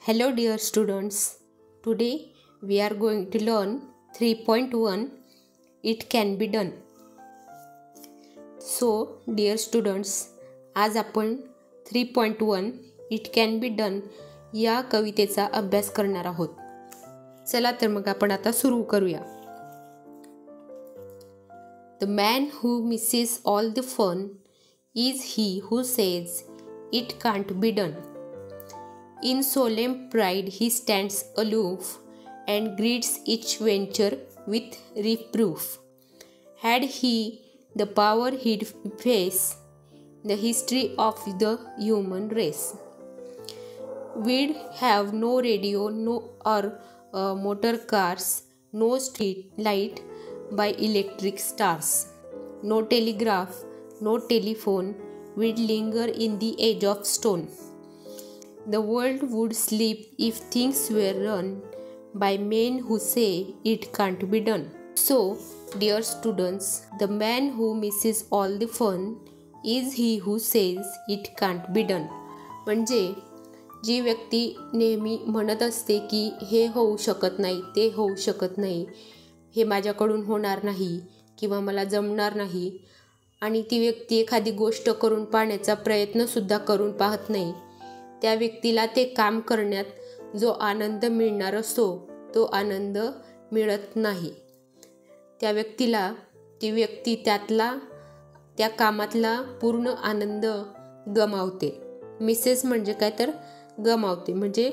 Hello dear students. Today we are going to learn 3.1 It can be done. So dear students, आज आपण 3.1 It can be done या कवितेचा अभ्यास करणार आहोत. चला तर मग आपण आता सुरू करूया. The man who misses all the fun is he who says it can't be done. In solemn pride he stands aloof and greets each venture with reproof. Had he the power he'd face the history of the human race. We'd have no radio, no motor cars, no street light by electric stars, no telegraph, no telephone. We'd linger in the age of stone. The world would sleep if things were run by men who say it can't be done. So, dear students, the man who misses all the fun is he who says it can't be done. म्हणजे जी व्यक्ती नेहमी म्हणत असते की हे होऊ शकत नाही, ते होऊ शकत नाही, हे माझ्याकडून होणार नाही किंवा मला जमणार नाही, आणि ती व्यक्ती एखादी गोष्ट करून पाहण्याचा प्रयत्नसुद्धा करून पाहत नाही, त्या व्यक्तीला ते काम करण्यात जो आनंद मिळणार असतो तो आनंद मिळत नाही. त्या व्यक्तीला ती व्यक्ती त्या कामातला पूर्ण आनंद गमावते. मिसेस म्हणजे काय तर गमावते, म्हणजे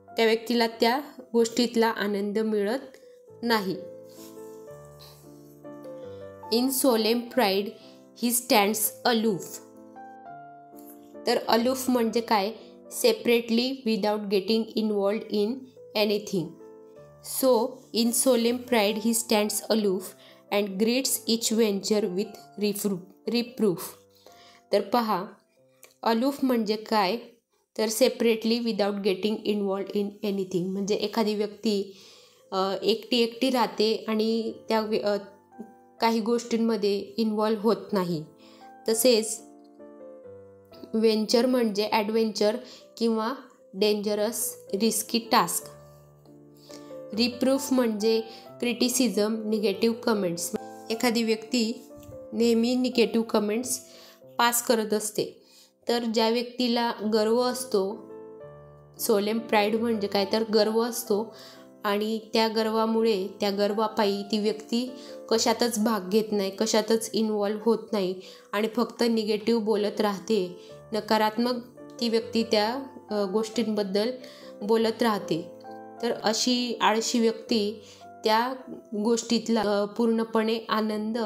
त्या व्यक्तीला त्या गोष्टीतला आनंद मिळत नाही. In solemn pride he stands aloof. तर अलूफ म्हणजे काय? Separately without getting involved in anything. So in solemn pride he stands aloof and greets each venture with reproof. तर पहा, अलूफ म्हणजे काय? तर separately without getting involved in anything, म्हणजे एखादी व्यक्ती एकटी राहते आणि त्या काही गोष्टींमध्ये इन्वॉल्व होत नाही. तसेच व्हेंचर म्हणजे ॲडव्हेंचर किंवा डेंजरस रिस्की टास्क. रिप्रूफ म्हणजे क्रिटिसिझम, निगेटिव्ह कमेंट्स. एखादी व्यक्ती नेहमी निगेटिव्ह कमेंट्स पास करत असते. तर ज्या व्यक्तीला गर्व असतो, सोलेम प्राईड म्हणजे काय तर गर्व असतो, आणि त्या गर्वापायी ती व्यक्ती कशातच भाग घेत नाही, कशातच इन्वॉल्व होत नाही आणि फक्त निगेटिव्ह बोलत राहते, नकारात्मक ती व्यक्ती त्या गोष्टींबद्दल बोलत राहते. तर अशी आळशी व्यक्ती त्या गोष्टीतला पूर्णपणे आनंद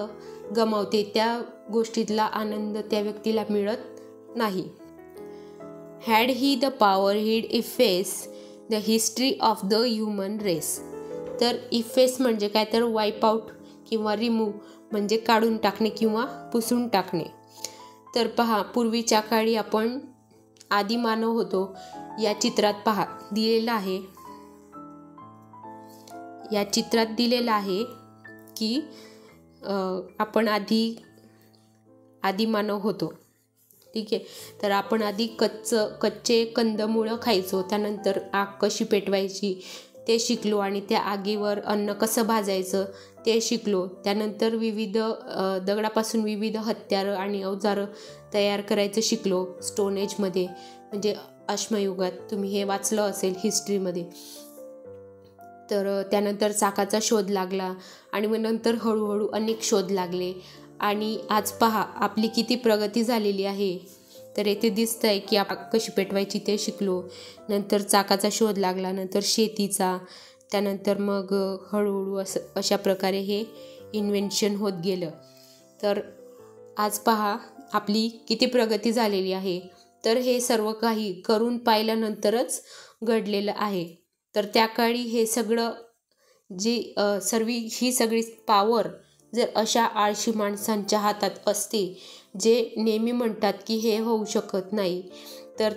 गमावते. त्या गोष्टीतला आनंद त्या व्यक्तीला मिळत नाही. Had he the power he'd efface the history of the human race. तर इफेस म्हणजे काय तर वाईप आउट किंवा रिमूव्ह म्हणजे काढून टाकणे किंवा पुसून टाकणे. तर पहा, पूर्वीच्या काळी आपण आदिमानव होतो. या चित्रात पहा दिलेलं आहे, या चित्रात दिलेलं आहे की आपण आदिमानव होतो. ठीक आहे. तर आपण आधी कच्चे कंदमुळं खायचो, त्यानंतर आग कशी पेटवायची ते शिकलो, आणि त्या आगीवर अन्न कसं भाजायचं ते शिकलो. त्यानंतर विविध दगडापासून विविध हत्यारं आणि अवजारं तयार करायचं शिकलो स्टोन एजमध्ये, म्हणजे अश्मयुगात. तुम्ही हे वाचलं असेल हिस्ट्रीमध्ये. तर त्यानंतर चाकाचा शोध लागला आणि मग नंतर हळूहळू अनेक शोध लागले, आणि आज पहा आपली किती प्रगती झालेली आहे. तर येथे दिसतं आहे की आपण कशी पेटवायची ते शिकलो, नंतर चाकाचा शोध लागला, नंतर शेतीचा, त्यानंतर मग हळूहळू अशा प्रकारे हे इन्व्हेन्शन होत गेलं. तर आज पहा आपली किती प्रगती झालेली आहे. तर हे सर्व काही करून पाहिल्यानंतरच घडलेलं आहे. तर त्या काळी हे सगळं ही सगळी पॉवर जर अशा आळशी माणसांच्या हातात असते, जे नेहमी म्हणतात की हे होऊ शकत नाही, तर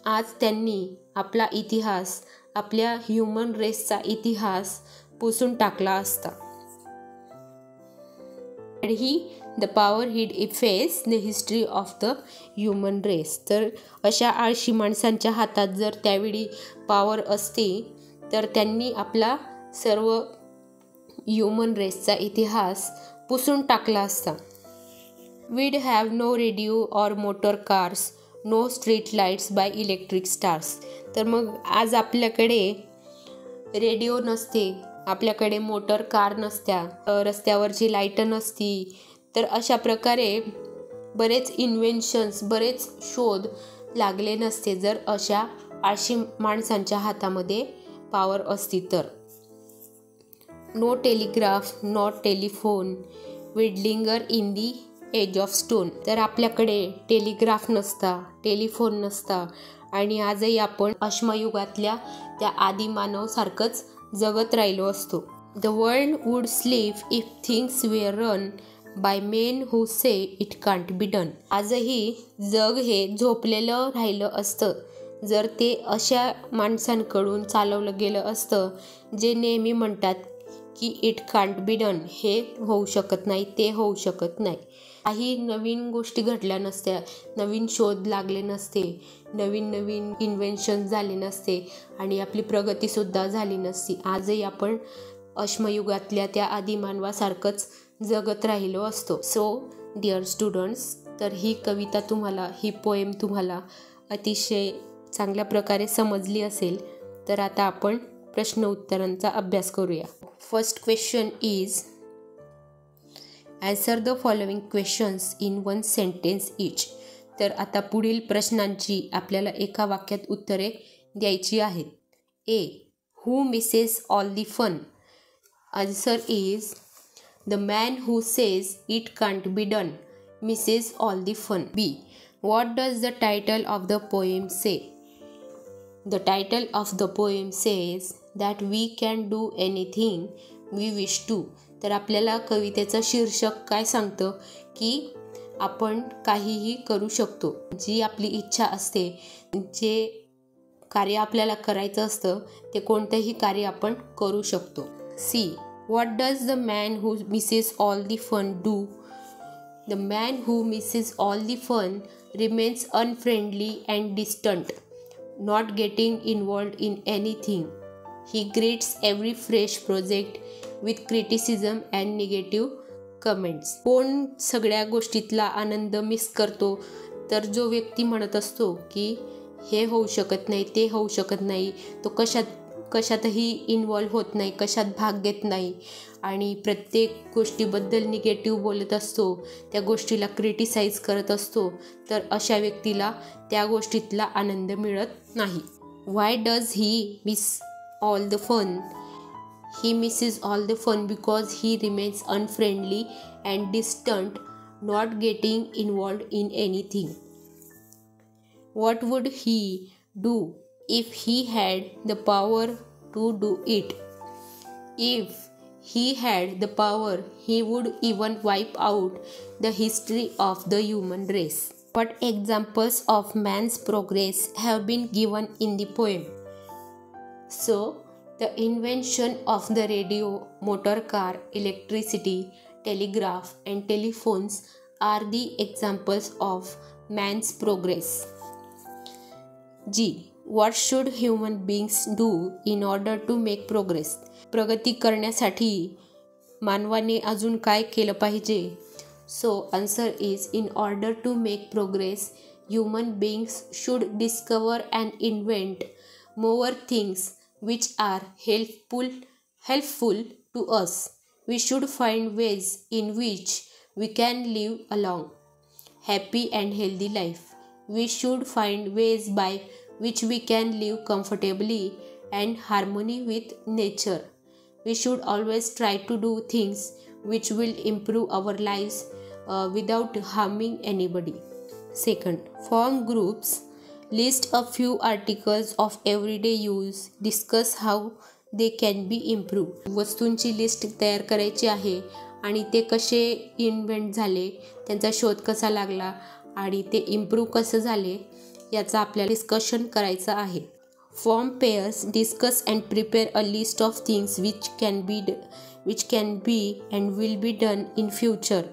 आज त्यांनी आपला इतिहास, आपल्या ह्युमन रेसचा इतिहास पुसून टाकला असता. and he the power he'd efface the history of the human race. तर अशा आळशी माणसांच्या हातात जर त्यावेळी पॉवर असते तर त्यांनी आपला सर्व ह्युमन रेसचा इतिहास पुसून टाकला असता. We'd have no radio or motor cars, no street lights by electric stars. तर मग आज आपल्याकडे रेडिओ नसते, आपल्याकडे मोटर कार नसत्या, रस्त्यावरची लाईट नसती. तर अशा प्रकारे बरेच इन्व्हेन्शन्स, बरेच शोध लागले नसते जर अशा आळशी माणसांच्या हातामध्ये पॉवर असती तर. No telegraph, not telephone, we'd linger in the age of stone. तर आपल्याकडे टेलिग्राफ नसता, टेलिफोन नसता आणि आजही आपण अश्मयुगातल्या त्या आदिमानवसारखंच जगत राहिलो असतो. The world would sleep if things were run by men who say it can't be done. आजही जग हे झोपलेलं राहिलं असतं जर ते अशा माणसांकडून चालवलं गेलं असतं जे नेहमी म्हणतात की इट कांट बी डन, हे होऊ शकत नाही, ते होऊ शकत नाही. काही नवीन गोष्टी घडल्या नसत्या, नवीन शोध लागले नसते, नवीन नवीन इन्व्हेन्शन झाले नसते आणि आपली प्रगतीसुद्धा झाली नसती. आजही आपण अश्मयुगातल्या त्या आदिमानवासारखंच जगत राहिलो असतो. सो डिअर स्टुडंट्स, तर ही कविता तुम्हाला, ही पोएम तुम्हाला अतिशय चांगल्या प्रकारे समजली असेल. तर आता आपण प्रश्न उत्तरांचा अभ्यास करूया. First question is answer the following questions in one sentence each. तर आता पुढील प्रश्नांची आपल्याला एका वाक्यात उत्तरे द्यायची आहेत. A. Who misses all the fun. Answer is the man who says it can't be done misses all the fun. B. What does the title of the poem say. The title of the poem says that we can do anything we wish to. तर आपल्याला कवितेचं शीर्षक काय सांगतं की आपण काहीही करू शकतो. जी आपली इच्छा असते, जे कार्य आपल्याला करायचं असतं ते कोणतंही कार्य आपण करू शकतो. C. What does the man who misses all the fun do? The man who misses all the fun remains unfriendly and distant, not getting involved in anything. He greets every fresh project with criticism and negative comments. कोण सगळ्या गोष्टीतला आनंद miss करतो? तर जो व्यक्ती म्हणत असतो की हे होऊ शकत नाही, ते होऊ शकत नाही, तो कशातही इन्वॉल्व होत नाही, कशात भाग घेत नाही आणि प्रत्येक गोष्टीबद्दल निगेटिव्ह बोलत असतो, त्या गोष्टीला क्रिटिसाइज करत असतो, तर अशा व्यक्तीला त्या गोष्टीतला आनंद मिळत नाही. Why does he miss all the fun. He misses all the fun because he remains unfriendly and distant, not getting involved in anything. What would he do if he had the power to do it. If he had the power, he would even wipe out the history of the human race. What examples of man's progress have been given in the poem? So, the invention of the radio, motor car, electricity, telegraph and telephones are the examples of man's progress. G. What should human beings do in order to make progress? प्रगती करण्यासाठी मानवाने अजून काय केलं पाहिजे? So answer is in order to make progress, human beings should discover and invent more things which are helpful to us. We should find ways in which we can live a long, happy and healthy life. We should find ways by which we can live comfortably and harmony with nature. We should always try to do things which will improve our lives without harming anybody. Second, form groups. List a few articles of everyday use. Discuss how they can be improved. वस्तूंची list तयार करायची आहे आणि ते कसे invent झाले, त्यांचा शोध कसा लागला आणि ते इम्प्रूव्ह कसं झाले याचा आपल्याला डिस्कशन करायचं आहे. Form pairs, discuss and prepare a list of things which can be and will be done in future.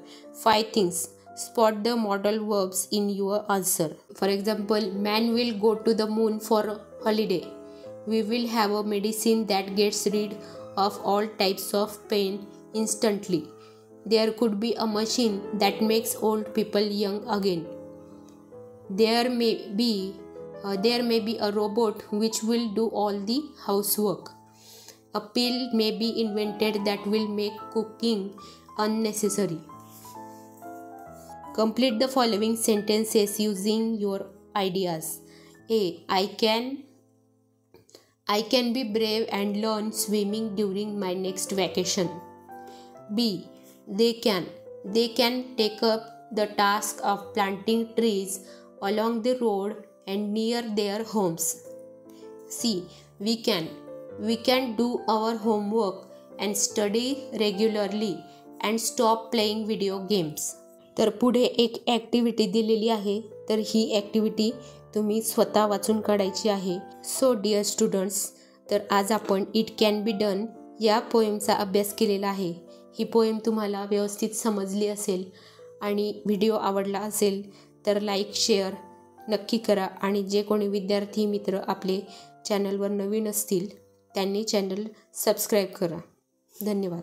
5 things. Spot the modal verbs in your answer. For example, man will go to the moon for a holiday. We will have a medicine that gets rid of all types of pain instantly. There could be a machine that makes old people young again. There may be a robot which will do all the housework. A pill may be invented that will make cooking unnecessary. Complete the following sentences using your ideas. A. I can be brave and learn swimming during my next vacation. B. They can take up the task of planting trees along the road and near their homes. C. We can do our homework and study regularly and stop playing video games. तर पुढे एक activity दिलेली आहे. तर ही activity तुम्ही स्वतः वाचून काढायची आहे. सो डिअर स्टुडंट्स, तर आज आपण इट कॅन बी डन या पोएमचा अभ्यास केलेला आहे. ही पोएम तुम्हाला व्यवस्थित समजली असेल आणि व्हिडिओ आवडला असेल तर लाईक शेअर नक्की करा. आणि जे कोणी विद्यार्थी मित्र आपले चॅनलवर नवीन असतील त्यांनी चॅनल सबस्क्राईब करा. धन्यवाद.